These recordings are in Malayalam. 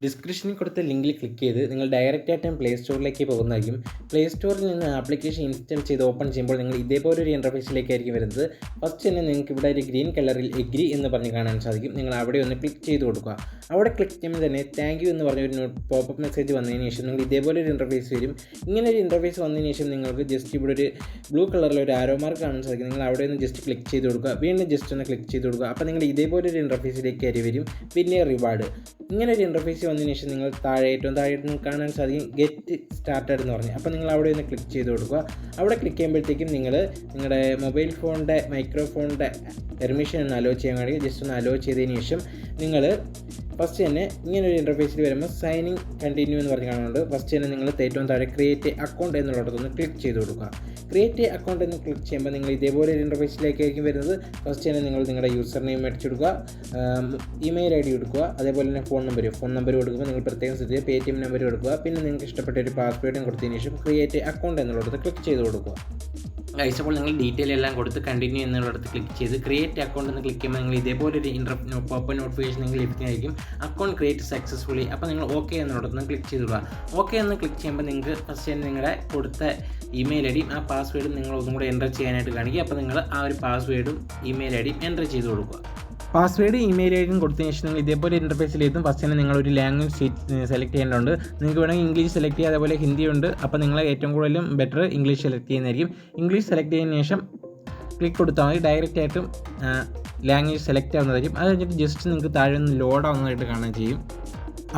ഡിസ്ക്രിപ്ഷനിൽ കൊടുത്ത ലിങ്കിൽ ക്ലിക്ക് ചെയ്ത് നിങ്ങൾ ഡയറക്റ്റായിട്ടും പ്ലേ സ്റ്റോറിലേക്ക് പോകുന്നതായിരിക്കും. പ്ലേ സ്റ്റോറിൽ നിന്ന് ആപ്ലിക്കേഷൻ ഇൻസ്റ്റാൾ ചെയ്ത് ഓപ്പൺ ചെയ്യുമ്പോൾ നിങ്ങൾ ഇതേപോലൊരു ഇൻ്റർഫേസിലേക്കായിരിക്കും വരുന്നത്. ഫസ്റ്റ് തന്നെ നിങ്ങൾക്ക് ഇവിടെ ഒരു ഗ്രീൻ കളറിൽ എഗ്രി എന്ന് പറഞ്ഞ് കാണാൻ സാധിക്കും. നിങ്ങൾ അവിടെ ഒന്ന് ക്ലിക്ക് ചെയ്ത് കൊടുക്കുക. അവിടെ ക്ലിക്ക് ചെയ്യുമ്പോൾ തന്നെ താങ്ക് യു എന്ന് പറഞ്ഞൊരു പോപ്പപ്പ് മെസ്സേജ് വന്നതിന് ശേഷം നിങ്ങൾ ഇതേപോലെ ഒരു ഇൻ്റർഫേസ് വരും. ഇങ്ങനെ ഒരു ഇൻ്റർഫേസ് വന്നതിന് ശേഷം നിങ്ങൾക്ക് ജസ്റ്റ് ഇവിടെ ഒരു ബ്ലൂ കളറിൽ ഒരു ആരോ മാർക്ക് കാണാൻ സാധിക്കും. നിങ്ങൾ അവിടെ ഒന്ന് ജസ്റ്റ് ക്ലിക്ക് ചെയ്ത് കൊടുക്കുക. വീണ്ടും ജസ്റ്റ് ഒന്ന് ക്ലിക്ക് ചെയ്ത് കൊടുക്കുക. അപ്പോൾ നിങ്ങൾ ഇതേപോലെ ഒരു ഇൻ്റർഫേസിലേക്ക് കയറി വരും. പിന്നെ റിവാർഡ് ഇങ്ങനെ ഒരു ഇൻ്റർഫേസ് വന്നതിന് ശേഷം നിങ്ങൾ ഏറ്റവും താഴെ കാണാൻ സാധിക്കും ഗെറ്റ് സ്റ്റാർട്ടഡ് എന്ന് പറഞ്ഞ്. അപ്പോൾ നിങ്ങൾ അവിടെ ഒന്ന് ക്ലിക്ക് ചെയ്ത് കൊടുക്കുക. അവിടെ ക്ലിക്ക് ചെയ്യുമ്പോഴത്തേക്കും നിങ്ങൾ നിങ്ങളുടെ മൊബൈൽ ഫോണിൻ്റെ മൈക്രോഫോണിൻ്റെ പെർമിഷൻ ഒന്ന് അലോ ചെയ്യാൻ വേണ്ടി ജസ്റ്റ് ഒന്ന് അലോ ചെയ്തതിന് ശേഷം നിങ്ങൾ ഫസ്റ്റ് തന്നെ ഇങ്ങനൊരു ഇൻ്റർഫേസിൽ വരുമ്പോൾ സൈനിങ് കണ്ടിന്യൂ എന്ന് പറഞ്ഞ് കാണുന്നുണ്ട്. ഫസ്റ്റ് തന്നെ നിങ്ങൾ ഏറ്റവും താഴെ ക്രിയേറ്റ് അക്കൗണ്ട് എന്നുള്ളടത്തൊന്ന് ക്ലിക്ക് ചെയ്ത് കൊടുക്കുക. ക്രിയേറ്റ് അക്കൗണ്ട് എന്ന് ക്ലിക്ക് ചെയ്യുമ്പോൾ നിങ്ങൾ ഇതേപോലെ ഒരു ഇൻ്റർഫേസിലേക്കായിരിക്കും വരുന്നത്. ഫസ്റ്റ് തന്നെ നിങ്ങൾ നിങ്ങളുടെ യൂസർ നെയിം അടിച്ചെടുക്കുക, ഇമെയിൽ ഐ ഡി കൊടുക്കുക, അതേപോലെ തന്നെ ഫോൺ നമ്പർ കൊടുക്കുമ്പോൾ നിങ്ങൾ പ്രത്യേകം ശ്രദ്ധിക്കുക Paytm നമ്പർ കൊടുക്കുക. പിന്നെ നിങ്ങൾക്ക് ഇഷ്ടപ്പെട്ട ഒരു പാസ്വേഡും കൊടുത്തതിന് ശേഷം ക്രിയേറ്റ് അക്കൗണ്ട് എന്നുള്ളത് ക്ലിക്ക് ചെയ്ത് കൊടുക്കുക. അപ്പോൾ നിങ്ങൾ ഡീറ്റെയിൽ എല്ലാം കൊടുത്ത് കണ്ടിന്യൂ എന്നുള്ളിടത്ത് ക്ലിക്ക് ചെയ്ത് ക്രിയേറ്റ് അക്കൗണ്ട് എന്ന് ക്ലിക്ക് ചെയ്യുമ്പോൾ നിങ്ങൾ ഇതേപോലെ ഒരു പോപ്പ് നോട്ടിഫിക്കേഷൻ നിങ്ങൾ ലഭിക്കുന്നതായിരിക്കും. Account create successfully. അപ്പോൾ നിങ്ങൾ ഓക്കെ എന്നുള്ളിടത്ത് ക്ലിക്ക് ചെയ്തിടുക. ഓക്കെ എന്ന് ക്ലിക്ക് ചെയ്യുമ്പോൾ നിങ്ങൾക്ക് ഫസ്റ്റ് തന്നെ നിങ്ങളുടെ കൊടുത്ത ഇമെയിൽ ഐ ഡിയും ആ പാസ്വേഡും നിങ്ങൾ ഒന്നും കൂടെ എൻ്റർ ചെയ്യാനായിട്ട് കാണിക്കുക. അപ്പോൾ നിങ്ങൾ ആ ഒരു പാസ്വേഡും ഇമെയിൽ ഐ ഡിയും എൻ്റർ ചെയ്ത് കൊടുക്കുക. പാസ്വേഡ് ഇമെയിൽ ഐ ഡിയും കൊടുത്തതിന് ശേഷം നിങ്ങൾ ഇതേപോലെ ഇൻ്റർഫേസിലെത്തും. ഫസ്റ്റ് തന്നെ നിങ്ങളൊരു ലാംഗ്വേജ് സെലക്ട് ചെയ്യേണ്ടതുണ്ട്. നിങ്ങൾക്ക് വേണമെങ്കിൽ ഇംഗ്ലീഷ് സെലക്ട് ചെയ്യുക, അതേപോലെ ഹിന്ദി ഉണ്ട്. അപ്പോൾ നിങ്ങൾ ഏറ്റവും കൂടുതലും ബെറ്റർ ഇംഗ്ലീഷ് സെലക്ട് ചെയ്യുന്നതായിരിക്കും. ഇംഗ്ലീഷ് സെലക്ട് ചെയ്തതിന് ശേഷം ക്ലിക്ക് കൊടുത്താൽ മതി. ഡയറക്റ്റ് ആയിട്ടും ലാംഗ്വേജ് സെലക്ട് ആവുന്നതായിരിക്കും. അത് കഴിഞ്ഞിട്ട് ജസ്റ്റ് നിങ്ങൾക്ക് താഴെ നിന്ന് ലോഡ് ആവുന്നതായിട്ട് കാണാൻ ചെയ്യും.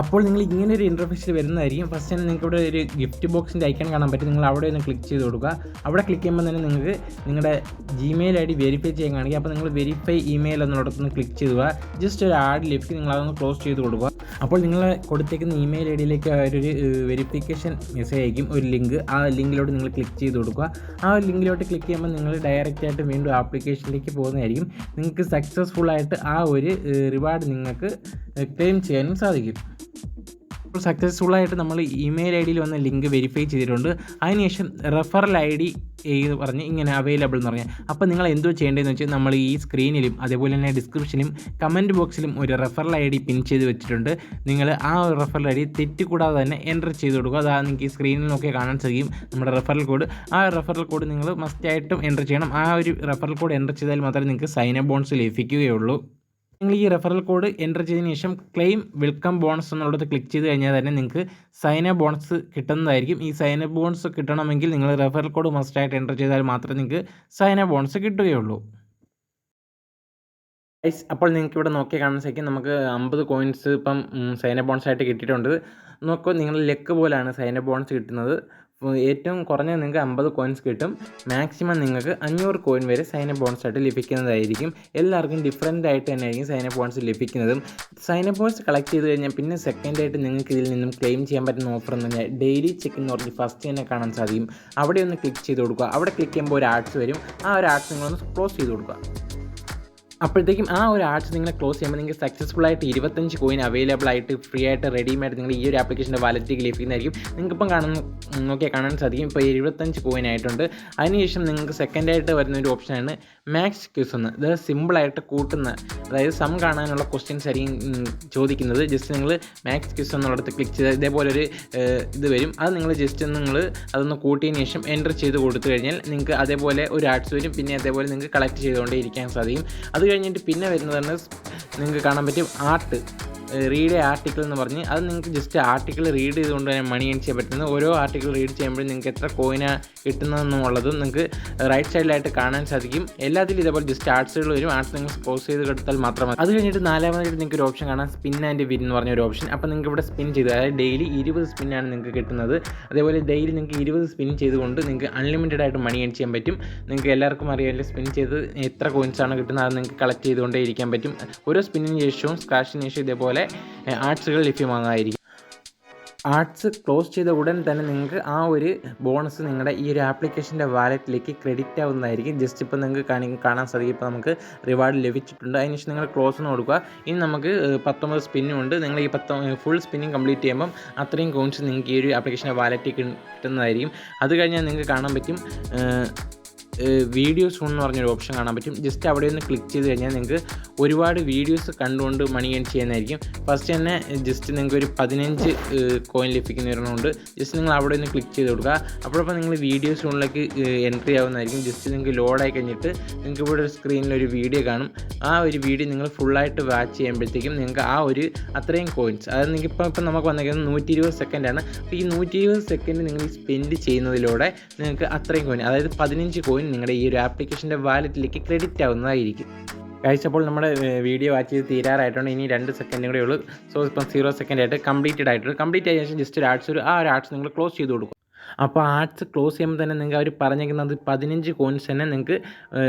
അപ്പോൾ നിങ്ങൾ ഇങ്ങനെ ഒരു ഇൻ്റർഫേസിൽ വരുന്നതായിരിക്കും. ഫസ്റ്റ് തന്നെ നിങ്ങൾക്ക് ഇവിടെ ഒരു ഗിഫ്റ്റ് ബോക്സിൻ്റെ ഐക്കൺ കാണാൻ പറ്റും. നിങ്ങൾ അവിടെ ഒന്ന് ക്ലിക്ക് ചെയ്ത് കൊടുക്കുക. അവിടെ ക്ലിക്ക് ചെയ്യുമ്പോൾ തന്നെ നിങ്ങൾക്ക് നിങ്ങളുടെ ജിമെയിൽ ഐ ഡി വെരിഫൈ ചെയ്യാൻ കാണിക്കുക. അപ്പോൾ നിങ്ങൾ വെരിഫൈ ഇമെയിൽ എന്നിടത്തൊന്ന് ക്ലിക്ക് ചെയ്യുക. ജസ്റ്റ് ഒരു ആഡ് ലഭിക്കും, നിങ്ങൾ അതൊന്ന് ക്ലോസ് ചെയ്ത് കൊടുക്കുക. അപ്പോൾ നിങ്ങൾ കൊടുത്തേക്കുന്ന ഇമെയിൽ ഐ ഡിയിലേക്ക് ഒരു വെരിഫിക്കേഷൻ മെസ്സേജ് അയക്കും, ഒരു ലിങ്ക്. ആ ലിങ്കിലോട്ട് നിങ്ങൾ ക്ലിക്ക് ചെയ്ത് കൊടുക്കുക. ആ ലിങ്കിലോട്ട് ക്ലിക്ക് ചെയ്യുമ്പോൾ നിങ്ങൾ ഡയറക്റ്റ് ആയിട്ട് വീണ്ടും ആപ്ലിക്കേഷനിലേക്ക് പോകുന്നതായിരിക്കും. നിങ്ങൾക്ക് സക്സസ്ഫുള്ളായിട്ട് ആ ഒരു റിവാർഡ് നിങ്ങൾക്ക് ക്ലെയിം ചെയ്യാനും സാധിക്കും. ഇപ്പോൾ സക്സസ്ഫുള്ളായിട്ട് നമ്മൾ ഇമെയിൽ ഐ ഡിയിൽ വന്ന ലിങ്ക് വെരിഫൈ ചെയ്തിട്ടുണ്ട്. അതിനുശേഷം റെഫറൽ ഐ ഡി എന്ന് പറഞ്ഞ് ഇങ്ങനെ അവൈലബിൾ എന്ന് പറഞ്ഞാൽ, അപ്പോൾ നിങ്ങൾ എന്തോ ചെയ്യേണ്ടതെന്ന് വെച്ചാൽ നമ്മൾ ഈ സ്ക്രീനിലും അതേപോലെ തന്നെ ഡിസ്ക്രിപ്ഷനിലും കമൻറ്റ് ബോക്സിലും ഒരു റെഫറൽ ഐ ഡി പിൻ ചെയ്ത് വെച്ചിട്ടുണ്ട്. നിങ്ങൾ ആ റെഫറൽ ഐ ഡി തെറ്റിക്കൂടാതെ തന്നെ എൻ്റർ ചെയ്ത് കൊടുക്കുക. അതാ നിങ്ങൾക്ക് ഈ സ്ക്രീനിൽ നോക്കി കാണാൻ സാധിക്കും നമ്മുടെ റെഫറൽ കോഡ്. ആ റെഫറൽ കോഡ് നിങ്ങൾ മസ്റ്റായിട്ടും എൻ്റർ ചെയ്യണം. ആ ഒരു റെഫറൽ കോഡ് എൻ്റർ ചെയ്താൽ മാത്രമേ നിങ്ങൾക്ക് സൈൻ അപ്പ് ബോണസ് ലഭിക്കുകയുള്ളൂ. നിങ്ങൾ ഈ റെഫറൽ കോഡ് എൻ്റർ ചെയ്തതിന് ശേഷം ക്ലെയിം വെൽക്കം ബോണസ് എന്നുള്ളത് ക്ലിക്ക് ചെയ്ത് കഴിഞ്ഞാൽ തന്നെ നിങ്ങൾക്ക് സൈൻ അപ്പ് ബോണസ് കിട്ടുന്നതായിരിക്കും. ഈ സൈൻ അപ്പ് ബോണസ് കിട്ടണമെങ്കിൽ നിങ്ങൾ റെഫറൽ കോഡ് മസ്റ്റായിട്ട് എൻ്റർ ചെയ്താൽ മാത്രമേ നിങ്ങൾക്ക് സൈൻ അപ്പ് ബോണസ് കിട്ടുകയുള്ളൂ. അപ്പോൾ നിങ്ങൾക്ക് ഇവിടെ നോക്കിയാൽ കാണാൻ സാധിക്കും നമുക്ക് 50 കോയിൻസ് ഇപ്പം സൈൻ അപ്പ് ബോണസ് ആയിട്ട് കിട്ടിയിട്ടുണ്ട്. നോക്കൂ, നിങ്ങളുടെ ലെക്ക് പോലെയാണ് സൈൻ അപ്പ് ബോണസ് കിട്ടുന്നത്. ഏറ്റവും കുറഞ്ഞത് നിങ്ങൾക്ക് 50 കോയിൻസ് കിട്ടും. മാക്സിമം നിങ്ങൾക്ക് 500 കോയിൻ വരെ സൈൻ അപ്പ് ബോണസ് ആയിട്ട് ലഭിക്കുന്നതായിരിക്കും. എല്ലാവർക്കും ഡിഫറൻ്റ് ആയിട്ട് തന്നെ ആയിരിക്കും സൈൻ അപ്പ് ബോണസ് ലഭിക്കുന്നതും. സൈൻ അപ്പ് ബോണസ് കളക്ട് ചെയ്ത് കഴിഞ്ഞാൽ പിന്നെ സെക്കൻഡായിട്ട് നിങ്ങൾക്ക് ഇതിൽ നിന്നും ക്ലെയിം ചെയ്യാൻ പറ്റുന്ന ഓഫർ എന്ന് പറഞ്ഞാൽ ഡെയിലി ചെക്ക് എന്ന് പറഞ്ഞ് ഫസ്റ്റ് തന്നെ കാണാൻ സാധിക്കും. അവിടെ ഒന്ന് ക്ലിക്ക് ചെയ്ത് കൊടുക്കുക. അവിടെ ക്ലിക്ക് ചെയ്യുമ്പോൾ ഒരു ആഡ്സ് വരും. ആ ഒരു ആഡ്സ് നിങ്ങളൊന്ന് ക്ലോസ് ചെയ്ത് കൊടുക്കുക. അപ്പോഴത്തേക്കും ആ ഒരു ആഡ്സ് നിങ്ങൾ ക്ലോസ് ചെയ്യുമ്പോൾ നിങ്ങൾക്ക് സക്സസ്ഫുള്ളായിട്ട് 25 കോയിൻ അവൈലബിൾ ആയിട്ട് ഫ്രീ ആയിട്ട് റെഡിമെയ്ഡ് നിങ്ങൾ ഈ ഒരു ആപ്ലിക്കേഷൻ്റെ വാലറ്റിലേക്ക് ലഭിക്കുന്നതായിരിക്കും. നിങ്ങൾക്കിപ്പം നോക്കിയാൽ കാണാൻ സാധിക്കും ഇപ്പോൾ 75 കോയിൻ ആയിട്ടുണ്ട്. അതിനുശേഷം നിങ്ങൾക്ക് സെക്കൻഡായിട്ട് വരുന്ന ഒരു ഓപ്ഷനാണ് മാക്സ് ക്യൂസ് എന്ന്. ഇത് സിമ്പിളായിട്ട് കൂട്ടുന്ന, അതായത് സം കാണാനുള്ള ക്വസ്റ്റ്യൻസ് ആയിരിക്കും ചോദിക്കുന്നത്. ജസ്റ്റ് നിങ്ങൾ മാക്സ് ക്യൂസ് എന്നുള്ളിടത്ത് ക്ലിക്ക് ചെയ്താൽ ഇതേപോലെ ഒരു ഇത് വരും. അത് നിങ്ങൾ ജസ്റ്റ് നിങ്ങൾ അതൊന്ന് കൂട്ടിയതിന് ശേഷം എൻ്റർ ചെയ്ത് കൊടുത്തു കഴിഞ്ഞാൽ നിങ്ങൾക്ക് അതേപോലെ ഒരു ആഡ്സ് വരും. പിന്നെ അതേപോലെ നിങ്ങൾക്ക് കളക്ട് ചെയ്തുകൊണ്ടേ ഇരിക്കാൻ സാധിക്കും. അത് കഴിഞ്ഞിട്ട് പിന്നെ വരുന്നതാണ് നിങ്ങൾക്ക് കാണാൻ പറ്റും റീഡ് ആർട്ടിക്കിൾ എന്ന് പറഞ്ഞ്. അത് നിങ്ങൾക്ക് ജസ്റ്റ് ആർട്ടിക്കിൾ റീഡ് ചെയ്തുകൊണ്ട് തന്നെ മണി ഏൺ ചെയ്യാൻ പറ്റുന്നത്. ഓരോ ആർട്ടിക്കിൾ റീഡ് ചെയ്യുമ്പോഴും നിങ്ങൾക്ക് എത്ര കോയിനാണ് കിട്ടുന്നതെന്നുള്ളതും നിങ്ങൾക്ക് റൈറ്റ് സൈഡിലായിട്ട് കാണാൻ സാധിക്കും. എല്ലാത്തിലും ഇതേപോലെ ജസ്റ്റ് ആർട്സുകൾ വരും. ആർട്സ് നിങ്ങൾ ക്ലോസ് ചെയ്ത് കൊടുത്താൽ മാത്രമേ. അത് കഴിഞ്ഞിട്ട് നാലാമതായിട്ട് നിങ്ങൾക്ക് ഒരു ഓപ്ഷൻ കാണാം, സ്പിൻ ആൻഡ് വിൻ എന്ന് പറഞ്ഞ ഒരു ഓപ്ഷൻ. അപ്പോൾ നിങ്ങൾക്ക് ഇവിടെ സ്പിൻ ചെയ്ത്, അതായത് ഡെയിലി 20 സ്പിന്നാണ് നിങ്ങൾക്ക് കിട്ടുന്നത്. അതേപോലെ ഡെയിലി നിങ്ങൾക്ക് 20 സ്പിൻ ചെയ്തുകൊണ്ട് നിങ്ങൾക്ക് അൺലിമിറ്റഡ് ആയിട്ട് മണി ഏൺ ചെയ്യാൻ പറ്റും. നിങ്ങൾക്ക് എല്ലാവർക്കും അറിയാമല്ലോ സ്പിൻ ചെയ്ത് എത്ര കോയിൻസാണ് കിട്ടുന്നത് അത് നിങ്ങൾക്ക് കളക്ട് ചെയ്തുകൊണ്ടേ ഇരിക്കാൻ പറ്റും. ഓരോ സ്പിന്നിന് ശേഷവും സ്ക്രാഷിന് ശേഷം ഇതേപോലെ ആർട്സുകൾ ലഭ്യമാകുന്നതായിരിക്കും. ആർട്സ് ക്ലോസ് ചെയ്ത ഉടൻ തന്നെ നിങ്ങൾക്ക് ആ ഒരു ബോണസ് നിങ്ങളുടെ ഈ ഒരു ആപ്ലിക്കേഷൻ്റെ വാലറ്റിലേക്ക് ക്രെഡിറ്റ് ആവുന്നതായിരിക്കും. ജസ്റ്റ് ഇപ്പോൾ നിങ്ങൾക്ക് കാണാൻ സാധിക്കും ഇപ്പോൾ നമുക്ക് റിവാർഡ് ലഭിച്ചിട്ടുണ്ട്. അതിനുശേഷം നിങ്ങൾ ക്ലോസ് എന്ന് കൊടുക്കുക. ഇനി നമുക്ക് 19 സ്പിന്നുണ്ട്. നിങ്ങൾ ഈ ഫുൾ സ്പിന്നിങ് കംപ്ലീറ്റ് ചെയ്യുമ്പം അത്രയും കോയിൻസ് നിങ്ങൾക്ക് ഈ ഒരു ആപ്ലിക്കേഷൻ്റെ വാലറ്റിൽ കിട്ടുന്നതായിരിക്കും. അത് കഴിഞ്ഞാൽ നിങ്ങൾക്ക് കാണാൻ പറ്റും വീഡിയോസ് എന്ന് പറഞ്ഞൊരു ഓപ്ഷൻ കാണാൻ പറ്റും. ജസ്റ്റ് അവിടെ ഒന്ന് ക്ലിക്ക് ചെയ്ത് കഴിഞ്ഞാൽ നിങ്ങൾക്ക് ഒരുപാട് വീഡിയോസ് കണ്ടുകൊണ്ട് മണി ഏൺ ചെയ്യാനായിരിക്കും. ഫസ്റ്റ് തന്നെ ജസ്റ്റ് നിങ്ങൾക്ക് ഒരു 15 കോയിൻ ലഭിക്കുന്ന ഒരെണ്ണമുണ്ട്. ജസ്റ്റ് നിങ്ങൾ അവിടെ ഒന്ന് ക്ലിക്ക് ചെയ്ത് കൊടുക്കുക. അപ്പോഴപ്പോൾ നിങ്ങൾ വീഡിയോസ് ഉള്ളിലേക്ക് എൻട്രി ആവുന്നതായിരിക്കും. ജസ്റ്റ് നിങ്ങൾക്ക് ലോഡായി കഴിഞ്ഞിട്ട് നിങ്ങൾക്ക് ഇവിടെ ഒരു സ്ക്രീനിലൊരു വീഡിയോ കാണും. ആ ഒരു വീഡിയോ നിങ്ങൾ ഫുള്ളായിട്ട് വാച്ച് ചെയ്യുമ്പോഴത്തേക്കും നിങ്ങൾക്ക് ആ ഒരു അത്രയും കോയിൻസ്, അതായത് നിങ്ങൾക്ക് ഇപ്പം നമുക്ക് വന്നിരിക്കുന്നത് 120 സെക്കൻഡാണ്. അപ്പോൾ ഈ 120 സെക്കൻഡ് നിങ്ങൾ സ്പെൻഡ് ചെയ്യുന്നതിലൂടെ നിങ്ങൾക്ക് അത്രയും കോയിൻ, അതായത് 15 കോയിൻ നിങ്ങളുടെ ഈ ഒരു ആപ്ലിക്കേഷൻ്റെ വാലറ്റിലേക്ക് ക്രെഡിറ്റ് ആവുന്നതായിരിക്കും. കഴിച്ചപ്പോൾ നമ്മുടെ വീഡിയോ വാച്ച് ചെയ്ത് തീരാറായിട്ടുണ്ട്. ഇനി 2 സെക്കൻഡ് കൂടെ ഉള്ളൂ. സോ ഇപ്പം 0 സെക്കൻഡ് ആയിട്ട് കംപ്ലീറ്റ് ആയ ശേഷം ജസ്റ്റ് ഒരു ആഡ്സ് നിങ്ങൾ ക്ലോസ് ചെയ്ത് കൊടുക്കും. അപ്പോൾ ആഡ്സ് ക്ലോസ് ചെയ്യുമ്പോൾ തന്നെ നിങ്ങൾക്ക് അവർ പറഞ്ഞേക്കുന്നത് 15 കോയിൻസ് തന്നെ നിങ്ങൾക്ക്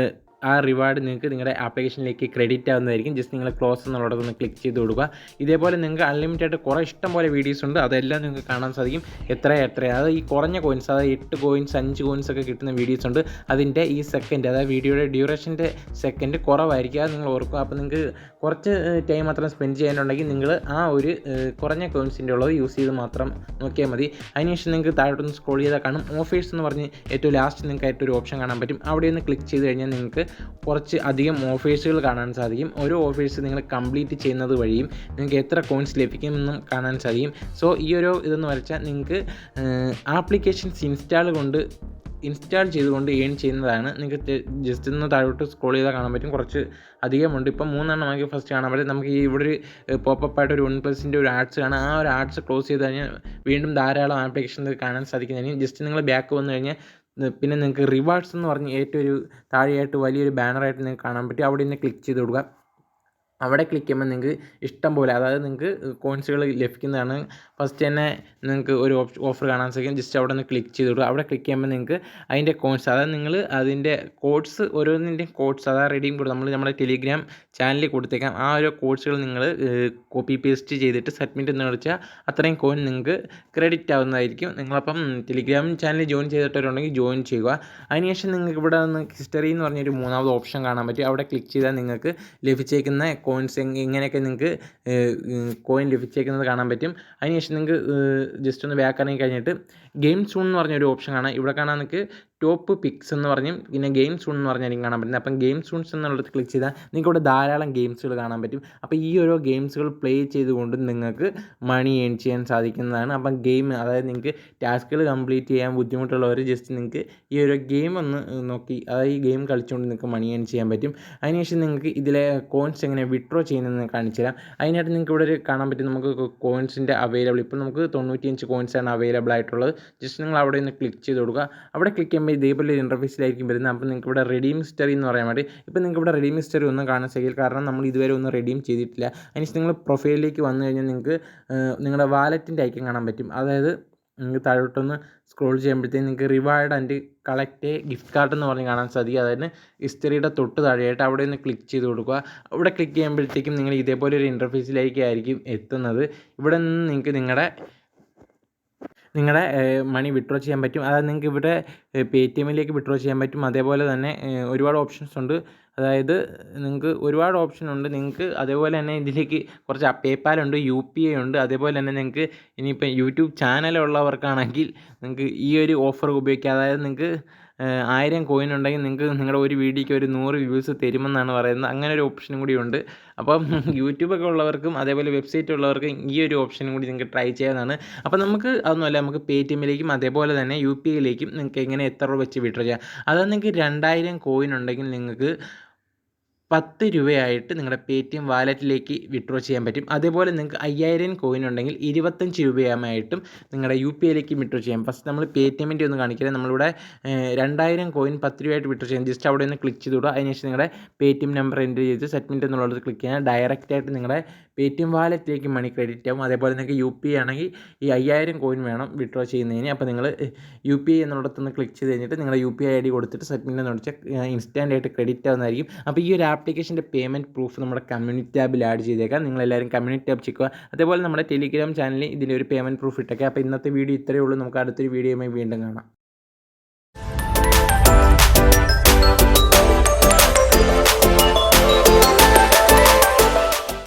ആ റിവാർഡ് നിങ്ങൾക്ക് നിങ്ങളുടെ ആപ്ലിക്കേഷനിലേക്ക് ക്രെഡിറ്റ് ആവുന്നതായിരിക്കും. ജസ്റ്റ് നിങ്ങൾ ക്ലോസ് എന്നുള്ളതൊന്ന് ക്ലിക്ക് ചെയ്ത് കൊടുക്കുക. ഇതേപോലെ നിങ്ങൾക്ക് അൺലിമിറ്റഡ് കുറേ ഇഷ്ടം പോലെ വീഡിയോസ് ഉണ്ട്. അതെല്ലാം നിങ്ങൾക്ക് കാണാൻ സാധിക്കും. എത്ര അതായത് ഈ കുറഞ്ഞ കോയിൻസ്, അതായത് 8 കോയിൻസ് 5 കോയിൻസ് ഒക്കെ കിട്ടുന്ന വീഡിയോസ് ഉണ്ട്. അതിൻ്റെ ഈ സെക്കൻഡ്, അതായത് വീഡിയോയുടെ ഡ്യൂറേഷൻ്റെ സെക്കൻഡ് കുറവായിരിക്കും. അത് നിങ്ങൾ ഓർക്കുക. അപ്പോൾ നിങ്ങൾക്ക് കുറച്ച് ടൈം മാത്രം സ്പെൻഡ് ചെയ്യാനുണ്ടെങ്കിൽ നിങ്ങൾ ആ ഒരു കുറഞ്ഞ കോയിൻസിൻ്റെ ഉള്ളത് യൂസ് ചെയ്ത് മാത്രം നോക്കിയാൽ മതി. അതിനുശേഷം നിങ്ങൾക്ക് താഴോട്ടൊന്ന് സ്ക്രോൾ ചെയ്താൽ കാണും ഓഫേഴ്സ് എന്ന് പറഞ്ഞ് ഏറ്റവും ലാസ്റ്റ് നിങ്ങൾക്ക് ആയിട്ടൊരു ഓപ്ഷൻ കാണാൻ പറ്റും. അവിടെ ഒന്ന് ക്ലിക്ക് ചെയ്ത് കഴിഞ്ഞാൽ നിങ്ങൾക്ക് കുറച്ച് അധികം ഓഫേഴ്സുകൾ കാണാൻ സാധിക്കും. ഓരോ ഓഫേഴ്സ് നിങ്ങൾ കംപ്ലീറ്റ് ചെയ്യുന്നത് വഴിയും നിങ്ങൾക്ക് എത്ര കോയിൻസ് ലഭിക്കുമെന്നും കാണാൻ സാധിക്കും. സോ ഈ ഒരു ഇതെന്ന് വെച്ചാൽ നിങ്ങൾക്ക് ആപ്ലിക്കേഷൻസ് ഇൻസ്റ്റാൾ ചെയ്തുകൊണ്ട് ഏൺ ചെയ്യുന്നതാണ്. നിങ്ങൾക്ക് ജസ്റ്റ് ഒന്ന് താഴോട്ട് സ്ക്രോൾ ചെയ്താൽ കാണാൻ പറ്റും. കുറച്ച് അധികമുണ്ട്. ഇപ്പം 3 നമുക്ക് ഫസ്റ്റ് കാണാൻ പറ്റും. നമുക്ക് ഈ ഇവിടെ ഒരു പോപ്പപ്പ് ആയിട്ട് ഒരു OnePlusൻ്റെ ഒരു ആഡ്സ് കാണാം. ആ ഒരു ആഡ്സ് ക്ലോസ് ചെയ്ത് കഴിഞ്ഞാൽ വീണ്ടും ധാരാളം ആപ്ലിക്കേഷൻസ് കാണാൻ സാധിക്കുന്നതിന് ജസ്റ്റ് നിങ്ങൾ ബാക്ക് വന്നു കഴിഞ്ഞാൽ പിന്നെ നിങ്ങൾക്ക് റിവാർഡ്സ് എന്ന് പറഞ്ഞ് ഏറ്റവും ഒരു താഴെയായിട്ട് വലിയൊരു ബാനറായിട്ട് നിങ്ങൾക്ക് കാണാൻ പറ്റും. അവിടെ നിന്ന് ക്ലിക്ക് ചെയ്ത് കൊടുക്കുക. അവിടെ ക്ലിക്ക് ചെയ്യുമ്പോൾ നിങ്ങൾക്ക് ഇഷ്ടം പോലെ, അതായത് നിങ്ങൾക്ക് കോയിൻസുകൾ ലഭിക്കുന്നതാണ്. ഫസ്റ്റ് തന്നെ നിങ്ങൾക്ക് ഒരു ഓഫർ കാണാൻ സാധിക്കും. ജസ്റ്റ് അവിടെ നിന്ന് ക്ലിക്ക് ചെയ്ത് കൊടുക്കുക. അവിടെ ക്ലിക്ക് ചെയ്യുമ്പോൾ നിങ്ങൾക്ക് അതിൻ്റെ കോയിൻസ്, അതായത് നിങ്ങൾ അതിൻ്റെ കോഡ്സ്, ഓരോന്നിൻ്റെയും കോഡ്സ്, അതായത് റെഡീം കോഡ് നമ്മൾ നമ്മുടെ ടെലിഗ്രാം ചാനലിൽ കൊടുത്തേക്കാം. ആ ഒരു കോഡ്സുകൾ നിങ്ങൾ കോപ്പി പേസ്റ്റ് ചെയ്തിട്ട് സബ്മിറ്റ് എന്ന് വിളിച്ചാൽ അത്രയും കോയിൻ നിങ്ങൾക്ക് ക്രെഡിറ്റ് ആവുന്നതായിരിക്കും. നിങ്ങളപ്പം ടെലിഗ്രാം ചാനൽ ജോയിൻ ചെയ്തിട്ടുണ്ടെങ്കിൽ ജോയിൻ ചെയ്യുക. അതിനുശേഷം നിങ്ങൾക്ക് ഇവിടെ നിന്ന് ഹിസ്റ്ററി എന്ന് പറഞ്ഞൊരു 3ാമത് ഓപ്ഷൻ കാണാൻ പറ്റും. അവിടെ ക്ലിക്ക് ചെയ്താൽ നിങ്ങൾക്ക് ലഭിച്ചേക്കുന്ന കോയിൻസ് എങ്ങനെയൊക്കെ നിങ്ങൾക്ക് കോയിൻ ലഭിച്ചേക്കുന്നത് കാണാൻ പറ്റും. അതിനുശേഷം നിങ്ങൾക്ക് ജസ്റ്റ് ഒന്ന് ബാക്ക് ഇറങ്ങി കഴിഞ്ഞിട്ട് ഗെയിം സൂൺ എന്ന് പറഞ്ഞൊരു ഓപ്ഷൻ കാണാം. ഇവിടെ കാണാൻ നിങ്ങൾക്ക് ടോപ്പ് പിക്സ് എന്ന് പറഞ്ഞും പിന്നെ ഗെയിം സൂൺ എന്ന് പറഞ്ഞായിരിക്കും കാണാൻ പറ്റുന്നത്. അപ്പം ഗെയിം സൂൺസ് എന്നുള്ളത് ക്ലിക്ക് ചെയ്താൽ നിങ്ങൾക്ക് ഇവിടെ ധാരാളം ഗെയിംസുകൾ കാണാൻ പറ്റും. അപ്പോൾ ഈ ഓരോ ഗെയിംസുകൾ പ്ലേ ചെയ്തുകൊണ്ട് നിങ്ങൾക്ക് മണി ഏൺ ചെയ്യാൻ സാധിക്കുന്നതാണ്. അപ്പം ഗെയിം, അതായത് നിങ്ങൾക്ക് ടാസ്കുകൾ കംപ്ലീറ്റ് ചെയ്യാൻ ബുദ്ധിമുട്ടുള്ളവർ ജസ്റ്റ് നിങ്ങൾക്ക് ഈ ഒരു ഗെയിം ഒന്ന് നോക്കി, അതായത് ഈ ഗെയിം കളിച്ചുകൊണ്ട് നിങ്ങൾക്ക് മണി ഏൺ ചെയ്യാൻ പറ്റും. അതിനുശേഷം നിങ്ങൾക്ക് ഇതിലെ കോയിൻസ് എങ്ങനെ വിഡ്രോ ചെയ്യുന്നതെന്ന് കാണിച്ചു തരാം. അതിനായിട്ട് നിങ്ങൾക്ക് ഇവിടെ ഒരു കാണാൻ പറ്റും നമുക്ക് കോയിൻസിൻ്റെ അവൈലബിൾ. ഇപ്പോൾ നമുക്ക് 95 കോയിൻസാണ് അവൈലബിൾ ആയിട്ടുള്ളത്. ജസ്റ്റ് നിങ്ങൾ അവിടെ നിന്ന് ക്ലിക്ക് ചെയ്ത് കൊടുക്കുക. അവിടെ ക്ലിക്ക് ചെയ്യുമ്പോൾ ഇതേപോലെ ഒരു ഇൻ്റർഫേസിലായിരിക്കും വരുന്നത്. അപ്പോൾ നിങ്ങൾക്ക് ഇവിടെ റെഡീം ഹിസ്റ്ററി എന്ന് പറയാൻ വേണ്ടി ഇപ്പോൾ നിങ്ങൾക്ക് ഇവിടെ റെഡീം ഹിസ്റ്ററി ഒന്നും കാണാൻ സാധിക്കില്ല, കാരണം നമ്മൾ ഇതുവരെ ഒന്നും റെഡീം ചെയ്തിട്ടില്ല. അതിനുശേഷം നിങ്ങൾ പ്രൊഫൈലിലേക്ക് വന്നു കഴിഞ്ഞാൽ നിങ്ങൾക്ക് നിങ്ങളുടെ വാലറ്റിൻ്റെ ഐക്കൺ കാണാൻ പറ്റും. അതായത് നിങ്ങൾക്ക് താഴോട്ടൊന്ന് സ്ക്രോൾ ചെയ്യുമ്പോഴത്തേക്കും നിങ്ങൾക്ക് reward and collect gift card എന്ന് പറഞ്ഞ് കാണാൻ സാധിക്കും. അതായത് ഹിസ്റ്ററിയുടെ തൊട്ട് താഴെയായിട്ട് അവിടെ നിന്ന് ക്ലിക്ക് ചെയ്ത് കൊടുക്കുക. അവിടെ ക്ലിക്ക് ചെയ്യുമ്പോഴത്തേക്കും നിങ്ങൾ ഇതേപോലെ ഒരു ഇൻ്റർഫേസിലേക്കായിരിക്കും എത്തുന്നത്. ഇവിടെ നിന്ന് നിങ്ങൾക്ക് നിങ്ങളുടെ മണി വിഡ്രോ ചെയ്യാൻ പറ്റും. അതായത് നിങ്ങൾക്ക് ഇവിടെ പേടിഎമ്മിലേക്ക് വിഡ്രോ ചെയ്യാൻ പറ്റും. അതേപോലെ തന്നെ ഒരുപാട് ഓപ്ഷൻസ് ഉണ്ട്. അതായത് നിങ്ങൾക്ക് ഒരുപാട് ഓപ്ഷൻ ഉണ്ട്. നിങ്ങൾക്ക് അതേപോലെ തന്നെ ഇതിലേക്ക് കുറച്ച് പേപ്പാലുണ്ട്, UPI ഉണ്ട്. അതേപോലെ തന്നെ നിങ്ങൾക്ക് ഇനിയിപ്പോൾ യൂട്യൂബ് ചാനലുള്ളവർക്കാണെങ്കിൽ നിങ്ങൾക്ക് ഈ ഒരു ഓഫർ ഉപയോഗിക്കാം. അതായത് നിങ്ങൾക്ക് 1000 കോയിൻ ഉണ്ടെങ്കിൽ നിങ്ങൾക്ക് നിങ്ങളുടെ ഒരു വീഡിയോയ്ക്ക് ഒരു 100 വ്യൂസ് തരുമെന്നാണ് പറയുന്നത്. അങ്ങനെ ഒരു ഓപ്ഷനും കൂടി ഉണ്ട്. അപ്പം യൂട്യൂബൊക്കെ ഉള്ളവർക്കും അതേപോലെ വെബ്സൈറ്റ് ഉള്ളവർക്കും ഈ ഒരു ഓപ്ഷനും കൂടി നിങ്ങൾക്ക് ട്രൈ ചെയ്യാവുന്നതാണ്. അപ്പോൾ നമുക്ക് അതൊന്നുമല്ല, നമുക്ക് പേടിഎമ്മിലേക്കും അതേപോലെ തന്നെ UPIയിലേക്കും നിങ്ങൾക്ക് എങ്ങനെ എത്ര രൂപ വെച്ച് വിഡ്രോ ചെയ്യാം. അതായത് നിങ്ങൾക്ക് 2000 കോയിൻ ഉണ്ടെങ്കിൽ നിങ്ങൾക്ക് 10 രൂപയായിട്ട് നിങ്ങളുടെ പേടിഎം വാലറ്റിലേക്ക് വിഡ്രോ ചെയ്യാൻ പറ്റും. അതേപോലെ നിങ്ങൾക്ക് 5000 കോയിൻ ഉണ്ടെങ്കിൽ 25 രൂപയായിട്ടും നിങ്ങളുടെ UPIയിലേക്ക് വിഡ്രോ ചെയ്യാം. ഫസ്റ്റ് നമ്മൾ പേടിഎമ്മിൻ്റെ ഒന്ന് കാണിക്കുന്നത്, നമ്മളിവിടെ 2000 കോയിൻ 10 രൂപയായിട്ട് വിഡ്രോ ചെയ്യാം. ജസ്റ്റ് അവിടെ ഒന്ന് ക്ലിക്ക് ചെയ്ത് വിടുക. അതിനുശേഷം നിങ്ങളുടെ പേടിഎം നമ്പർ എൻ്റർ ചെയ്ത് സെറ്റിൽമെൻറ്റ് എന്നുള്ളത് ക്ലിക്ക് ചെയ്യാൻ ഡയറക്റ്റായിട്ട് നിങ്ങളുടെ പേടിഎം വാലറ്റിലേക്ക് മണി ക്രെഡിറ്റ് ആവും. അതേപോലെ നിങ്ങൾക്ക് UPI ആണെങ്കിൽ ഈ 5000 കോയിൻ വേണം വിഡ്രോ ചെയ്യുന്നതിന്. അപ്പോൾ നിങ്ങൾ UPI എന്നുള്ളടത്തൊന്ന് ക്ലിക്ക് ചെയ്ത് കഴിഞ്ഞിട്ട് നിങ്ങളുടെ UPI ID കൊടുത്തിട്ട് സെറ്റിൽമെൻറ്റ് എന്ന് വിളിച്ചാൽ ഇൻസ്റ്റാൻ്റ് ആയിട്ട് ക്രെഡിറ്റ് ആവുന്നതായിരിക്കും. അപ്പോൾ ഈ ഒരു ആപ്ലിക്കേഷൻ്റെ പേയ്മെൻറ്റ് പ്രൂഫ് നമ്മുടെ കമ്മ്യൂണിറ്റി ടാബിൽ ആഡ് ചെയ്തേക്കാം. നിങ്ങളെല്ലാവരും കമ്മ്യൂണിറ്റി ടാബ് ചെക്കുക. അതേപോലെ നമ്മുടെ ടെലിഗ്രാം ചാനലിൽ ഇതിലൊരു പേയ്മെൻറ്റ് പ്രൂഫ് ഇട്ടേക്കാം. അപ്പോൾ ഇന്നത്തെ വീഡിയോ ഇത്രയേ ഉള്ളൂ. നമുക്ക് അടുത്തൊരു വീഡിയോയുമായി വീണ്ടും കാണാം.